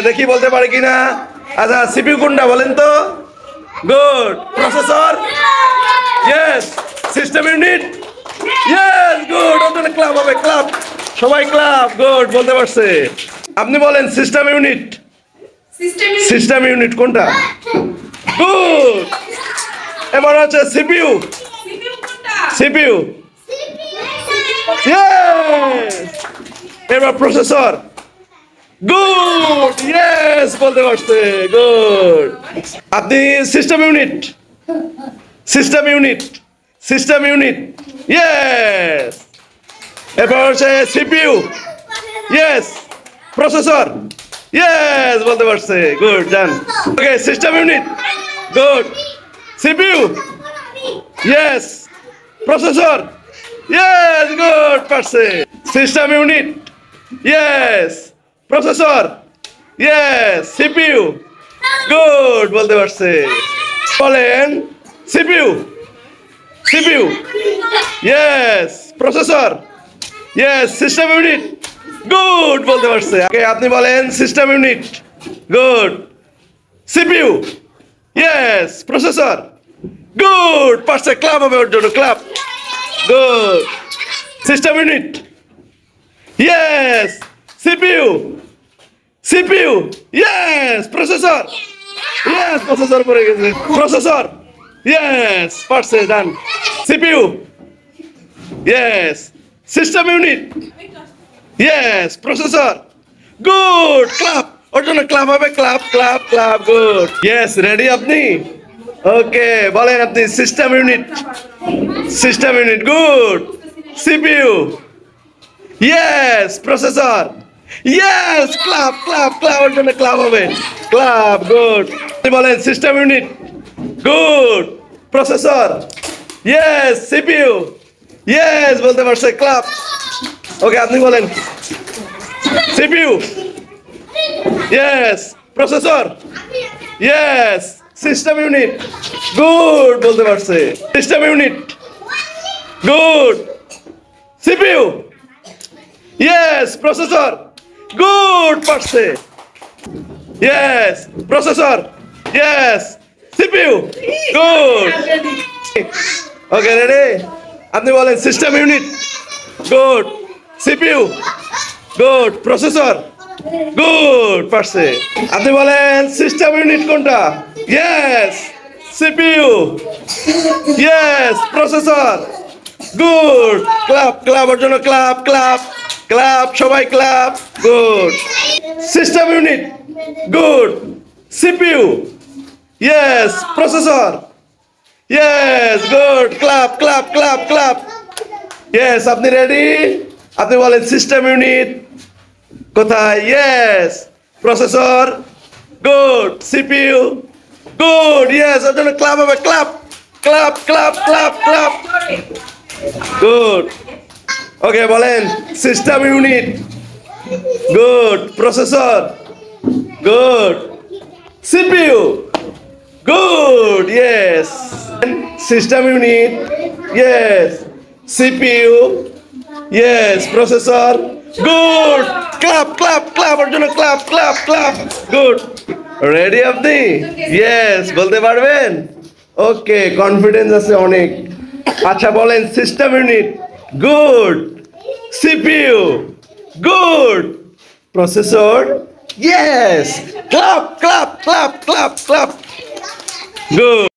দেখি বলতে পারে কিনা। আচ্ছা সিপিইউ কোনটা বলেন তো? Good. Processor? Yes. System unit? Yes, good. ওখানে ক্লাব হবে, ক্লাব। সবাই ক্লাব। গুড, বলতে পারছে। আপনি বলেন সিস্টেম ইউনিট। সিস্টেম ইউনিট কোনটা? গুড। এবার হচ্ছে সিপিইউ। সিপিইউ? ইয়েস। এবার প্রসেসর? গুড, ইয়েস, বলতে পারছে। গুড। আপনি system unit? System unit? System unit? Yes. এরপর হচ্ছে সিপিইউ? ইয়েস। প্রসেসর? ইয়েস, বলতে পারছে। গুড, জান। Okay, system unit? Good. CPU? Yes. Processor? Yes, good, পারছে। System unit? Yes. Processor? Yes. CPU? Good, বলতে পারছে। বলেন CPU? CPU? Yes. Processor? Yes. System unit? Good, বলতে পারছে। ওকে, আপনি বলেন system unit? Good. CPU? Yes. Processor? Good, পারছে। Clap হবে ওর জন্য, clap. Good. System unit? Yes. CPU? CPU? Yes. Processor? Yes, processor পড়ে গেছে। প্রসেসর? ইয়েস, পারছে, done. CPU? Yes. System unit? Yes. Processor? Good, clap. ওর জন্য ক্লাব হবে, clap, club, club. Good. Yes, ready আপনি? ওকে, বলেন আপনি system unit? System unit? Good. CPU? Yes. Processor? Yes, club, club, club. ওর জন্য clap হবে, ক্লাব। গুড। আপনি বলেন system unit? Good. Processor? Yes. CPU? Yes, বলতে পারছে, ক্লাব। ওকে, আপনি বলেন CPU? Yes. Processor? Yes. System unit? Good, বলতে পারছে। System unit? Good. CPU? Yes. Processor? Good, পারছে। Yes. Processor? Yes. CPU? Good. Okay, ready? আপনি বলেন system unit? Good. CPU? Good. Processor? Good, পারছে। আপনি বলেন সিস্টেম ইউনিট কোনটা? Yes. CPU? Yes. Processor? Good. Club, club. ওর জন্য ক্লাব, ক্লাব, ক্লাব। সবাই clap. Good. System unit? Good. CPU? Yes. Processor? Yes, good. Club, club, club, clap. Yes, আপনি ready? আপনি বলেন সিস্টেম ইউনিট কোথায়? Yes. Processor? Good. CPU? Good, yes. ওর জন্য clap হবে, clap, club, club, club, club. Good. Okay, বলেন system unit? Good. Processor? Good. CPU? Good, yes. System unit? Yes. CPU? Yes. Processor? Good. Club, club, club. ওর জন্য club, club, club. Good. Ready আপনি? Yes, বলতে পারবেন? Okay, confidence আছে অনেক। আচ্ছা, বলেন system unit? Good. CPU? Good. Processor? Yes. Club, club, club, club, club. Good.